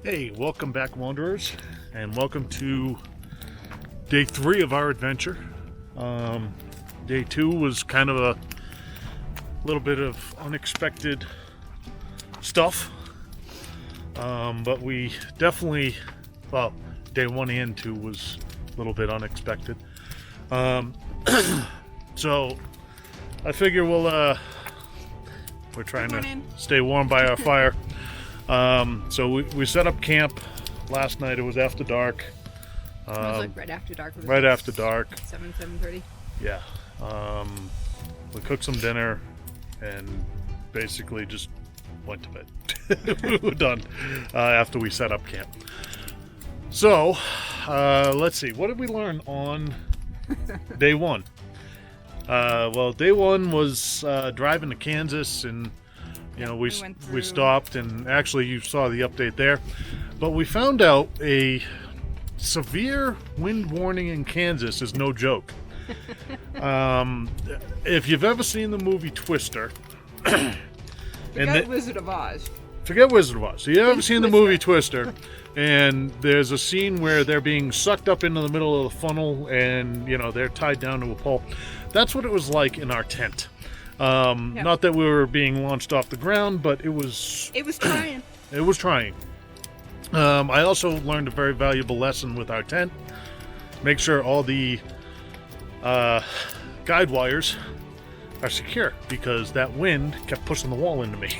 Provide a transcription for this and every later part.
Hey, welcome back, Wanderers, and welcome to day 3 of our adventure. Day 2 was kind of a little bit of unexpected stuff, but we definitely, well, day 1 and 2 was a little bit unexpected. So I figure we're trying to stay warm by our fire. So we set up camp last night. It was after dark. It was like right after dark. Right after dark. 7:30. Yeah. We cooked some dinner and basically just went to bed. We were done after we set up camp. So, let's see. What did we learn on day 1? Well, day 1 was driving to Kansas, and we stopped, and actually you saw the update there. But we found out a severe wind warning in Kansas is no joke. If you've ever seen the movie Twister, Forget Wizard of Oz. Forget Wizard of Oz. So you ever seen the movie Twister, and there's a scene where they're being sucked up into the middle of the funnel, and they're tied down to a pole. That's what it was like in our tent. Not that we were being launched off the ground, but it was trying. It was trying. I also learned a very valuable lesson with our tent. Make sure all the guide wires are secure, because that wind kept pushing the wall into me.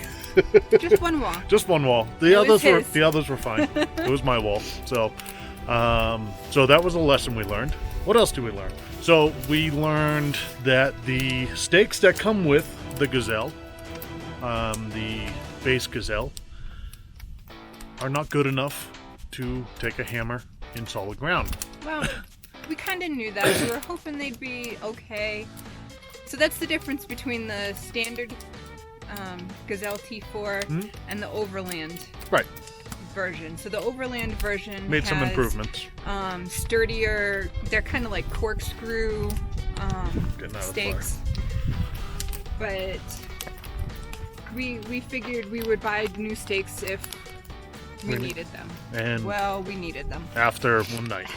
Just one wall. Just one wall. The others were fine. It was my wall. So that was a lesson we learned. What else did we learn? So we learned that the stakes that come with the Gazelle, the base Gazelle, are not good enough to take a hammer in solid ground. Well, we kind of knew that. We were hoping they'd be okay. So that's the difference between the standard Gazelle T4 and the Overland version. So the Overland version made some improvements. Sturdier. They're kind of like corkscrew stakes. But we figured we would buy new stakes if we needed them. And we needed them after one night,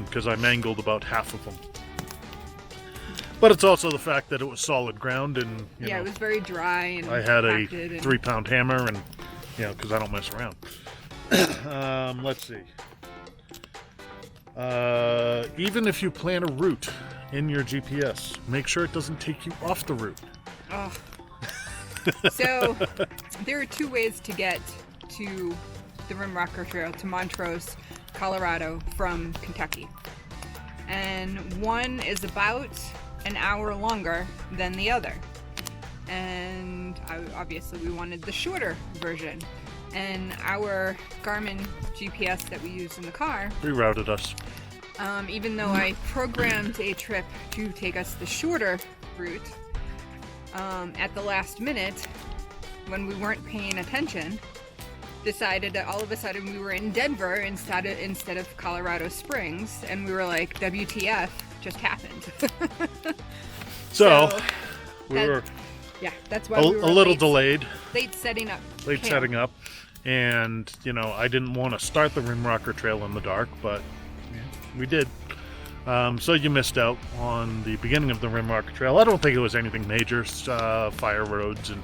because I mangled about half of them. But it's also the fact that it was solid ground, and it was very dry, and I had a 3-pound hammer, and because I don't mess around. Let's see. Even if you plan a route in your GPS, make sure it doesn't take you off the route. Oh. So there are 2 ways to get to the RimRocker Trail, to Montrose, Colorado, from Kentucky. And one is about an hour longer than the other. And obviously we wanted the shorter version. And our Garmin GPS that we use in the car rerouted us. Even though I programmed a trip to take us the shorter route, at the last minute, when we weren't paying attention, decided that all of a sudden we were in Denver instead of Colorado Springs, and we were like, WTF just happened. So we were that's why we were a little delayed. Late setting up. And I didn't want to start the RimRocker Trail in the dark, but we did. So you missed out on the beginning of the RimRocker Trail. I don't think it was anything major, fire roads and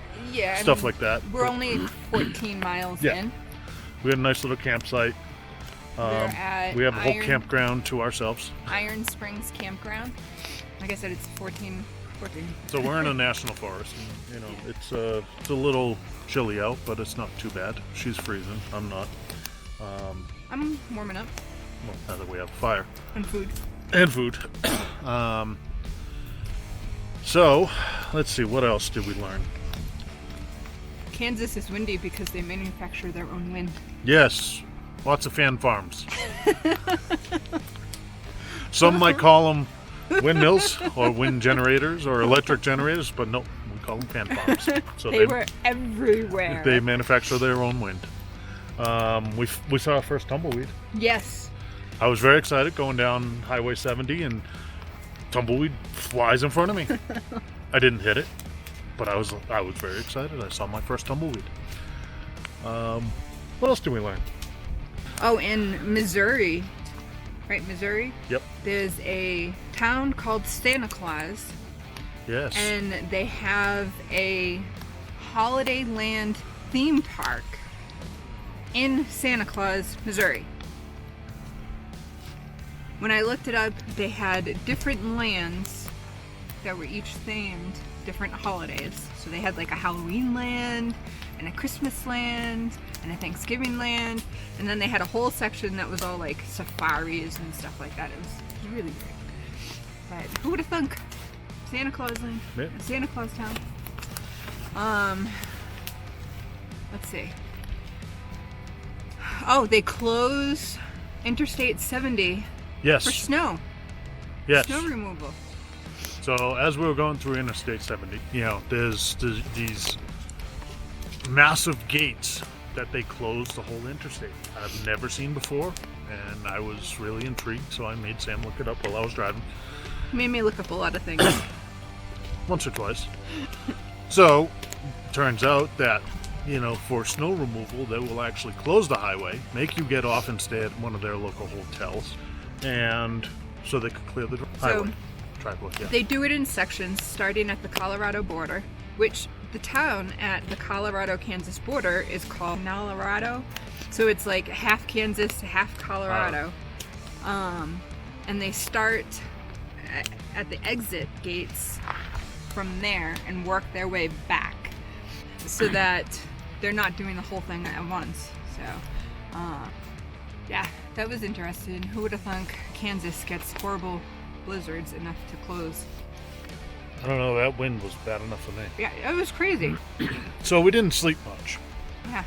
stuff like that. We're only 14 miles in. We had a nice little campsite. We have a whole campground to ourselves. Iron Springs Campground. Like I said, it's 14. So we're in a national forest. And, it's a little chilly out, but it's not too bad. She's freezing. I'm not. I'm warming up. Well, now that we have fire. And food. So, let's see. What else did we learn? Kansas is windy because they manufacture their own wind. Yes. Lots of fan farms. Some might call them windmills or wind generators or electric generators, but no, we call them fan farms. So they were everywhere. They manufacture their own wind. We saw our first tumbleweed. Yes. I was very excited going down Highway 70, and tumbleweed flies in front of me. I didn't hit it, but I was very excited. I saw my first tumbleweed. What else did we learn? Oh, in Missouri, right? Missouri? Yep. There's a town called Santa Claus, Yes. and they have a Holiday Land theme park in Santa Claus, Missouri. When I looked it up, they had different lands that were each themed different holidays. So they had like a Halloween land and a Christmas land and a Thanksgiving land, and then they had a whole section that was all like safaris and stuff like that. It was really great. But who would have thunk? Santa Claus land, Yeah. Santa Claus town. Let's see. Oh, they close Interstate 70 Yes. for snow. Yes. Snow removal. So as we were going through Interstate 70, you know, there's these massive gates that they close the whole interstate. I've never seen before, and I was really intrigued, so I made Sam look it up while I was driving. Made me look up a lot of things. Once or twice. So, turns out that, you know, for snow removal, they will actually close the highway, make you get off and stay at one of their local hotels, and so they could clear the highway. Driveway, yeah. They do it in sections, starting at the Colorado border, which the town at the Colorado-Kansas border is called Colorado. So it's like half Kansas, half Colorado. And they start at the exit gates from there and work their way back so that they're not doing the whole thing at once. So, yeah, that was interesting. Who would have thunk Kansas gets horrible blizzards enough to close? I don't know, that wind was bad enough for me. Yeah, it was crazy. So we didn't sleep much Yeah,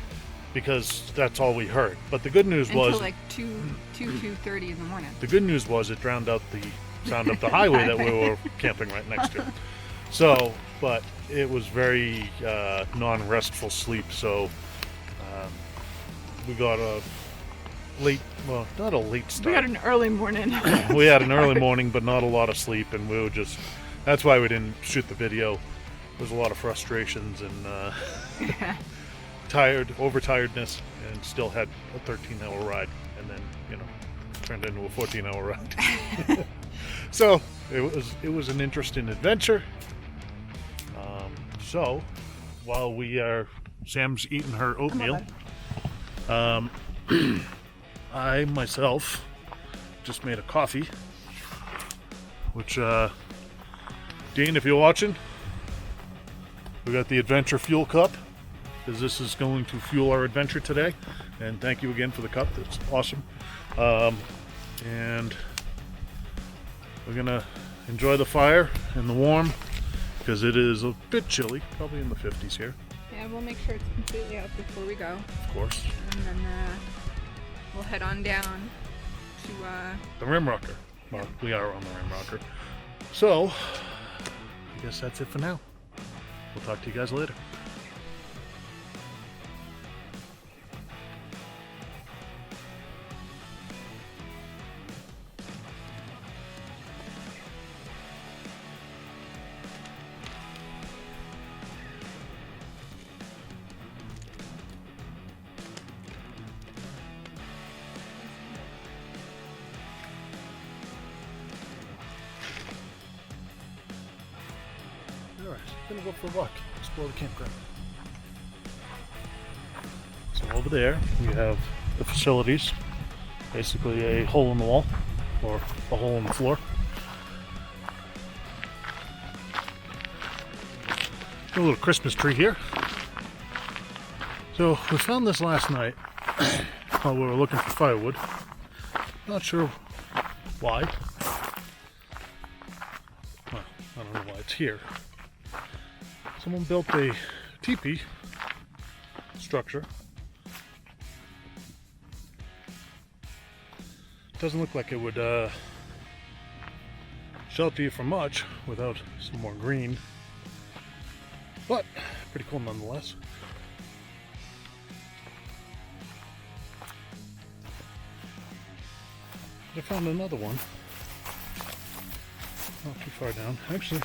because that's all we heard. But the good news until was like 2:30 in the morning. the good news was it drowned out the sound of the highway that we were camping right next to. So, but it was very non-restful sleep. So we got a late, well, not a late start. We got an early morning. We had an early morning, but not a lot of sleep, and we were just. That's why we didn't shoot the video. There's a lot of frustrations and overtiredness, and still had a 13-hour ride, and then, you know, turned into a 14-hour ride. So it was an interesting adventure. So while Sam's eating her oatmeal, I myself just made a coffee, which Dean, if you're watching, we got the Adventure Fuel Cup, because this is going to fuel our adventure today. And thank you again for the cup. That's awesome. And we're gonna enjoy the fire and the warm, because it is a bit chilly, probably in the 50s here. Yeah, we'll make sure it's completely out before we go. Of course. And then we'll head on down to The RimRocker. Well, we are on the RimRocker. So, I guess that's it for now. We'll talk to you guys later. Alright, gonna go for a walk, explore the campground. So over there, we have the facilities. Basically a hole in the wall, or a hole in the floor. A little Christmas tree here. So we found this last night while we were looking for firewood. Not sure why. Well, I don't know why it's here. Someone built a teepee structure. Doesn't look like it would shelter you from much without some more green, but pretty cool nonetheless. I found another one not too far down. Actually,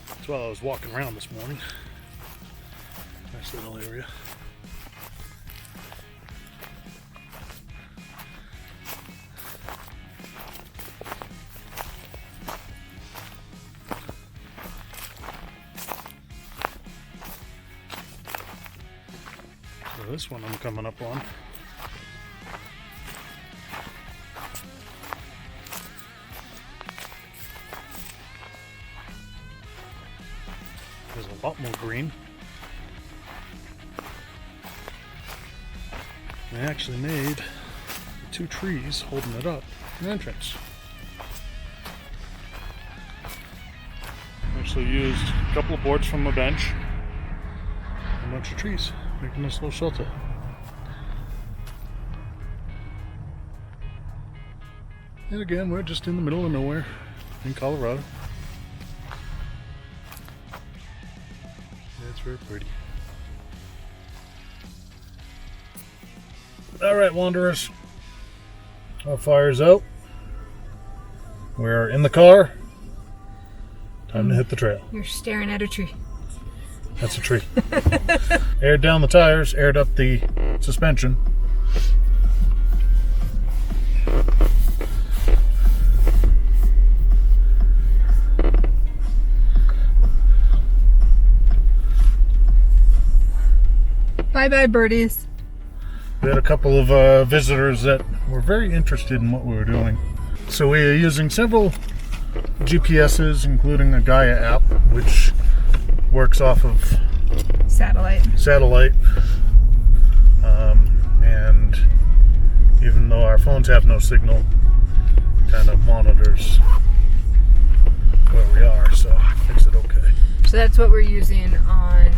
that's while I was walking around this morning. Nice little area. this one I'm coming up on. There's a lot more green. They actually made the 2 trees holding it up an entrance. Actually used a couple of boards from a bench and a bunch of trees, making this little shelter. And again, we're just in the middle of nowhere in Colorado. That's very pretty. Alright, wanderers. Our fire's out. We're in the car. Time to hit the trail. You're staring at a tree. That's a tree. Aired down the tires, aired up the suspension. Bye-bye, birdies. We had a couple of visitors that were very interested in what we were doing. So we are using several GPSs, including a Gaia app, which works off of Satellite. And even though our phones have no signal, kind of monitors where we are, so makes it okay. So that's what we're using on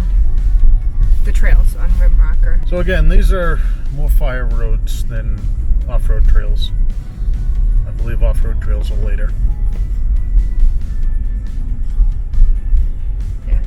the trails on RimRocker. So again, these are more fire roads than off-road trails. I believe off-road trails are later. Yeah.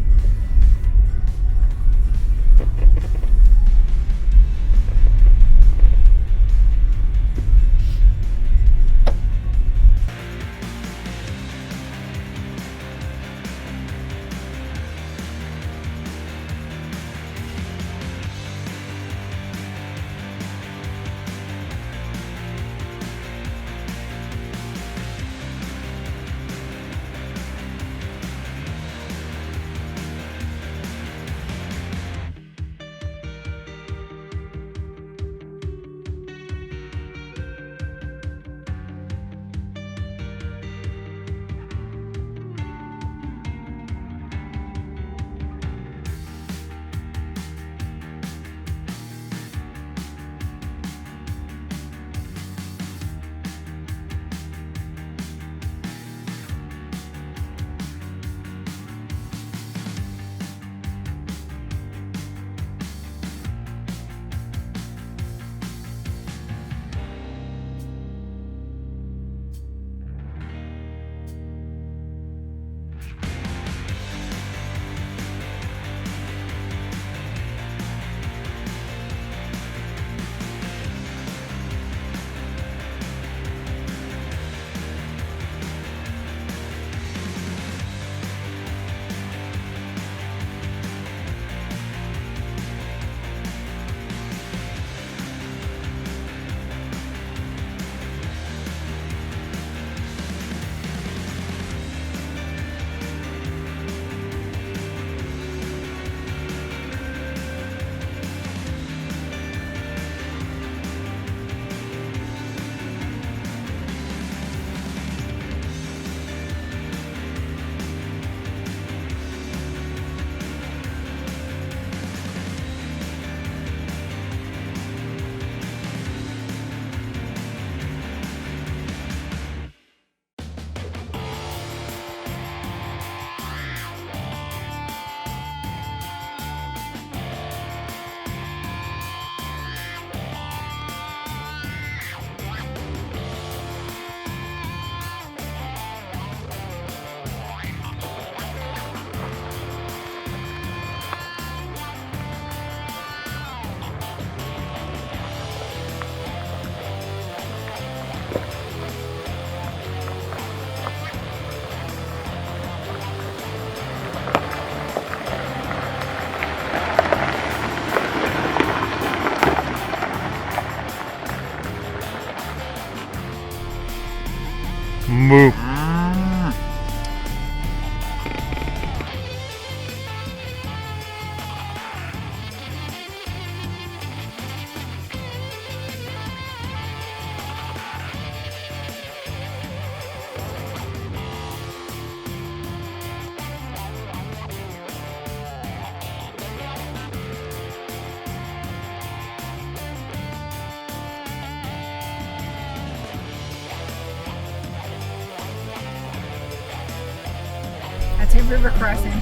It's a river crossing.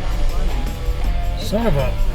Son of a...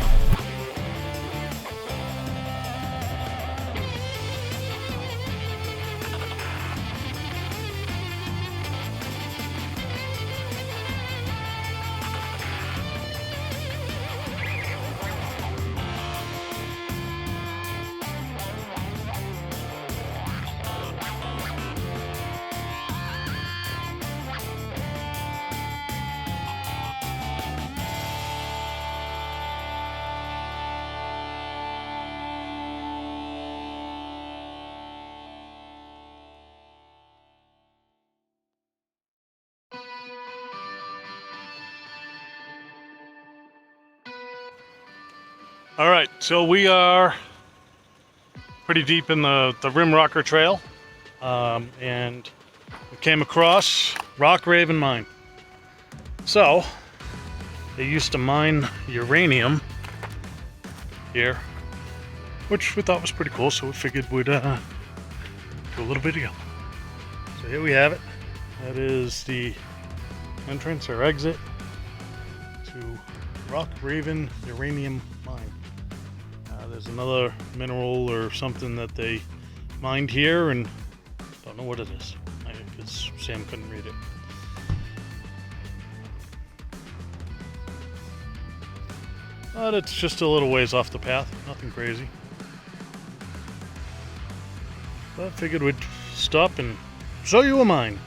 All right, so we are pretty deep in the RimRocker trail, and we came across Rock Raven Mine. So, they used to mine uranium here, which we thought was pretty cool, so we figured we'd do a little video. So here we have it. That is the entrance or exit to Rock Raven Uranium Mine. There's another mineral or something that they mined here, and don't know what it is because Sam couldn't read it. But it's just a little ways off the path, nothing crazy. But I figured we'd stop and show you a mine.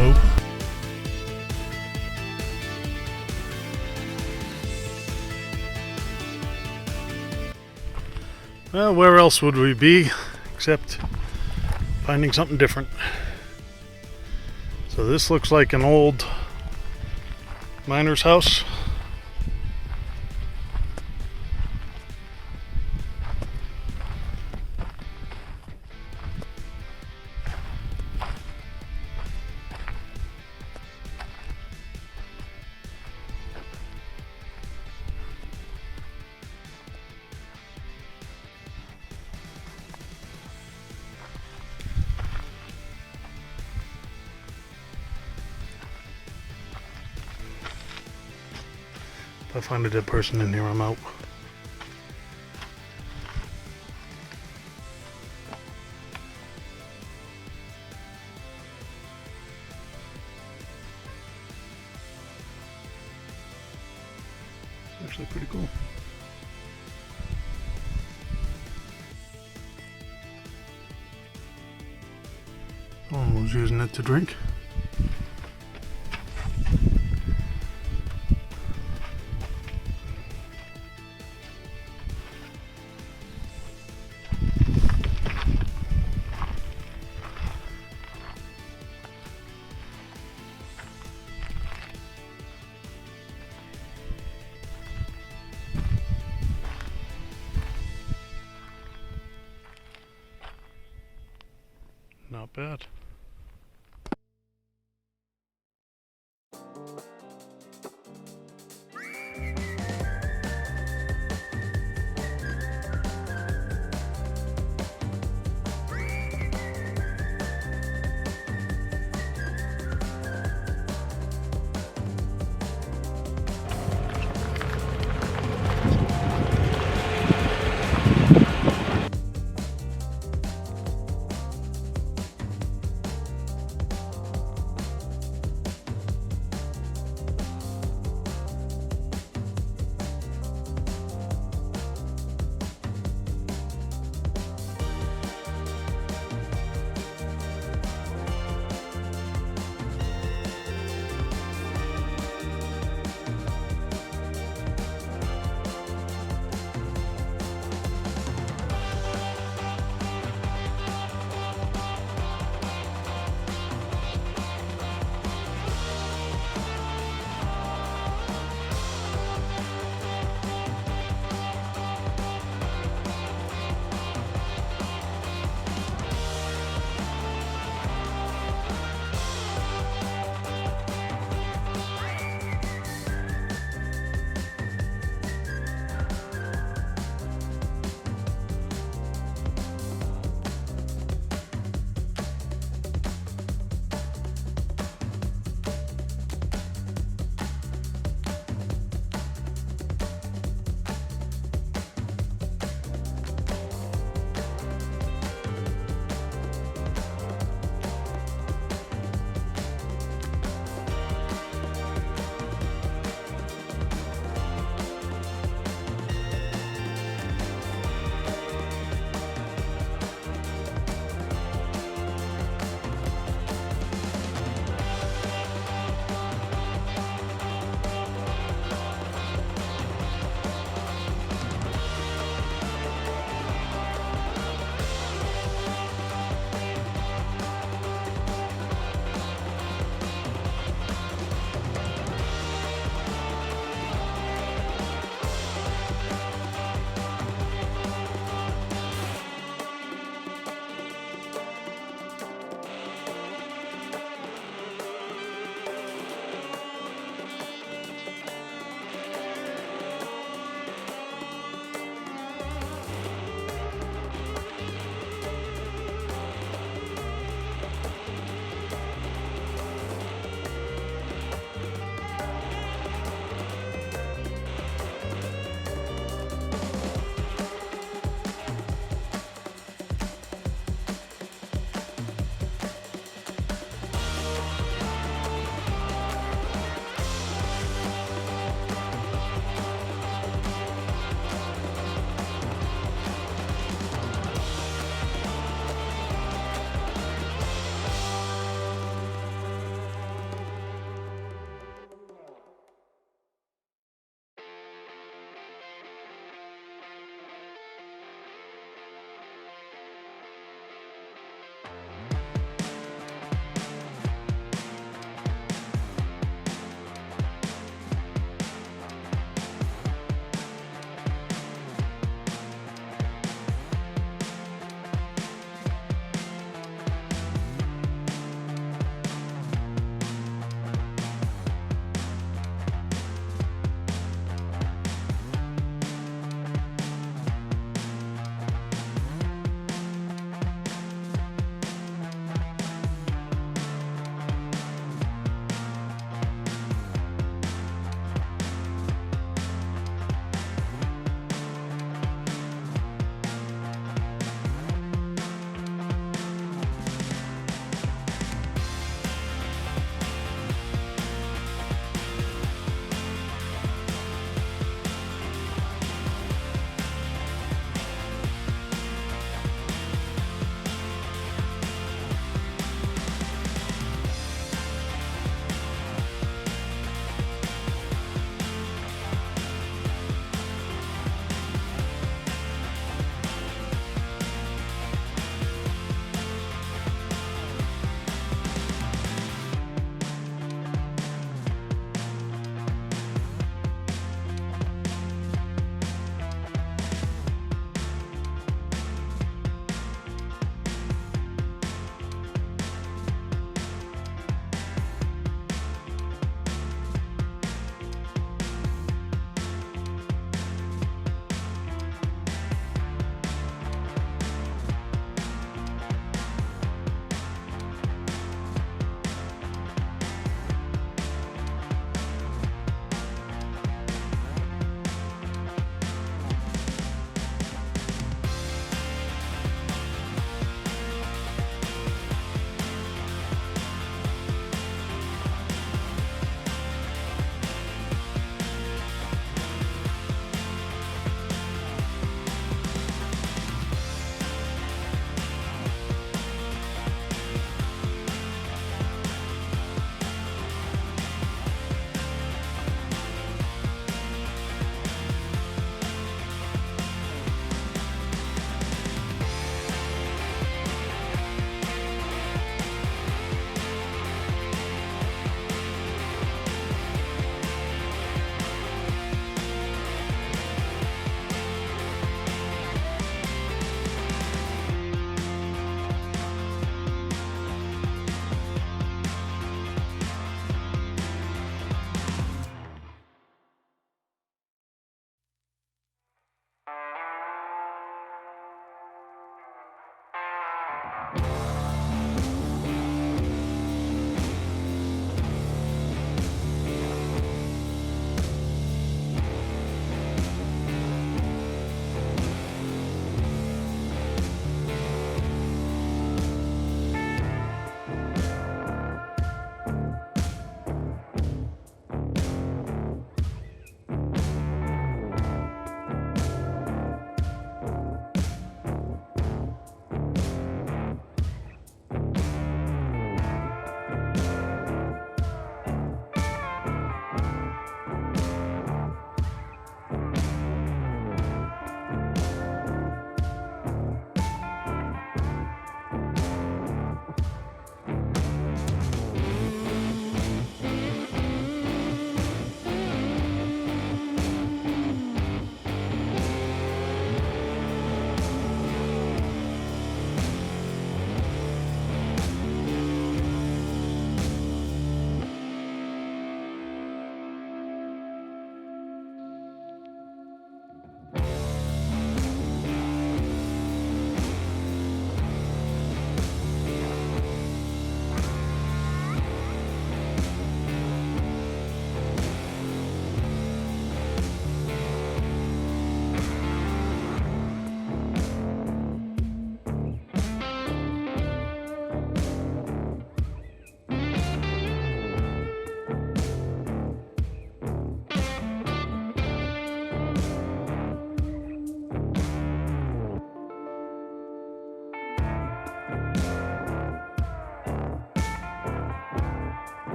Nope. Well, where else would we be except finding something different? So this looks like an old miner's house. If I find a dead person in here, I'm out. It's actually pretty cool. Someone was using it to drink. Not bad.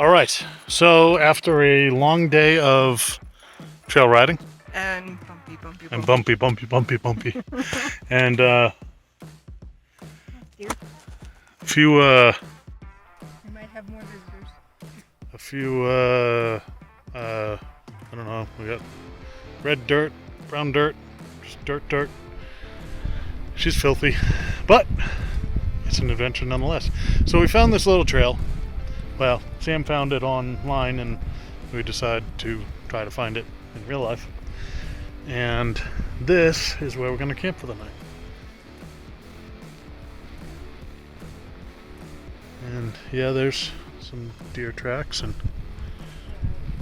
All right, so after a long day of trail riding And bumpy. and bumpy, and Dear, a few we might have more visitors. I don't know, we got red dirt, brown dirt, just dirt. She's filthy, but it's an adventure nonetheless. So we found this little trail. Well, Sam found it online and we decided to try to find it in real life. And this is where we're going to camp for the night. And yeah, there's some deer tracks and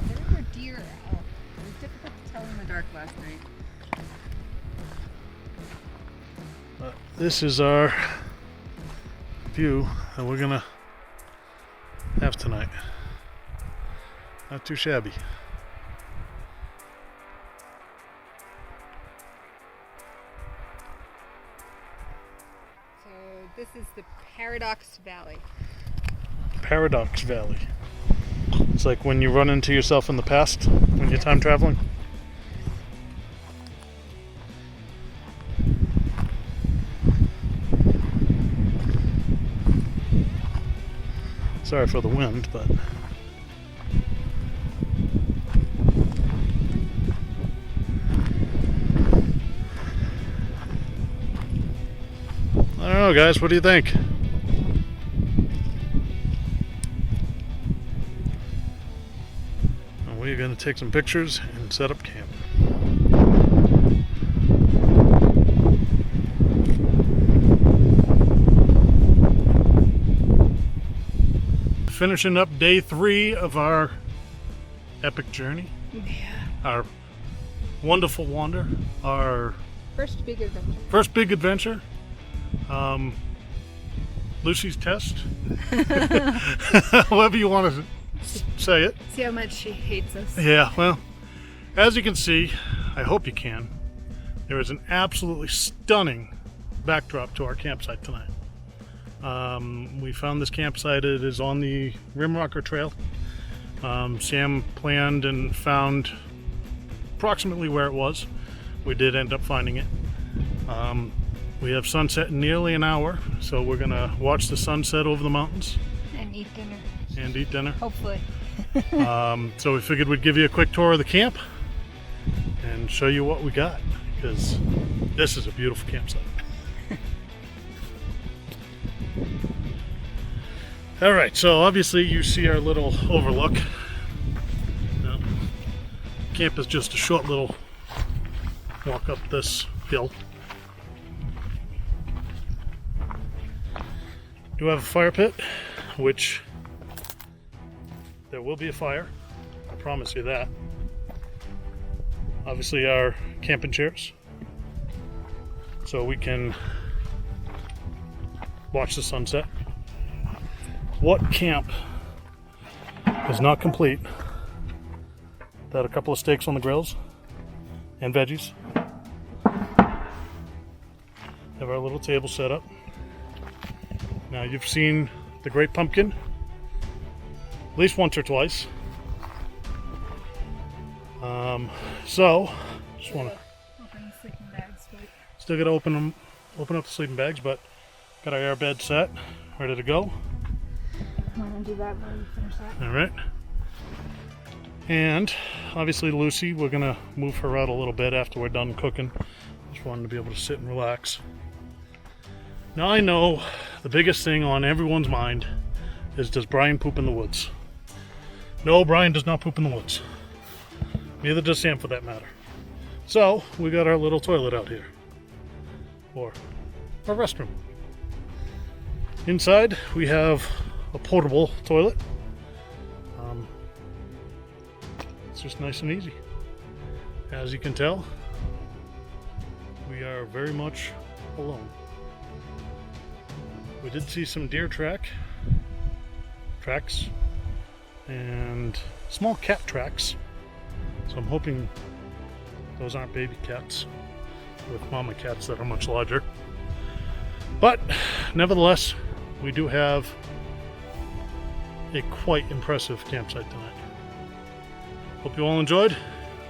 There were deer out. It was difficult to tell in the dark last night. this is our view that we're gonna have tonight. Not too shabby. So this is the Paradox Valley. Paradox Valley. It's like when you run into yourself in the past when you're time traveling. Sorry for the wind, but I don't know, guys. What do you think? We're going to take some pictures and set up camp. Finishing up day 3 of our epic journey. Yeah. Our wonderful wander. Our First big adventure. first big adventure. Lucy's test. However you want to say it. See how much she hates us. Yeah, well, as you can see, I hope you can, there is an absolutely stunning backdrop to our campsite tonight. We found this campsite. It is on the RimRocker trail. Sam planned and found approximately where it was. We did end up finding it. We have sunset in nearly an hour, so we're gonna watch the sunset over the mountains And eat dinner. and eat dinner. Hopefully. So we figured we'd give you a quick tour of the camp and show you what we got, because this is a beautiful campsite. All right, so obviously you see our little overlook. Now, camp is just a short little walk up this hill. Do have a fire pit, which there will be a fire. I promise you that. Obviously our camping chairs, so we can watch the sunset. What camp is not complete without a couple of steaks on the grills and veggies? Have our little table set up. Now you've seen the great pumpkin at least once or twice. So just want to Open the sleeping bags, but still got to open up the sleeping bags, but got our air bed set, ready to go. I'm gonna do that while you finish that. All right. And obviously Lucy, we're gonna move her out a little bit after we're done cooking. Just wanted to be able to sit and relax. Now I know the biggest thing on everyone's mind is, does Brian poop in the woods? No, Brian does not poop in the woods. Neither does Sam, for that matter. So we got our little toilet out here, or our restroom. Inside we have a portable toilet. It's just nice and easy. As you can tell, we are very much alone. We did see some deer tracks and small cat tracks, so I'm hoping those aren't baby cats with mama cats that are much larger. But nevertheless, we do have a quite impressive campsite tonight. Hope you all enjoyed.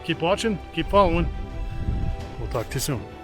Keep watching, keep following. We'll talk to you soon.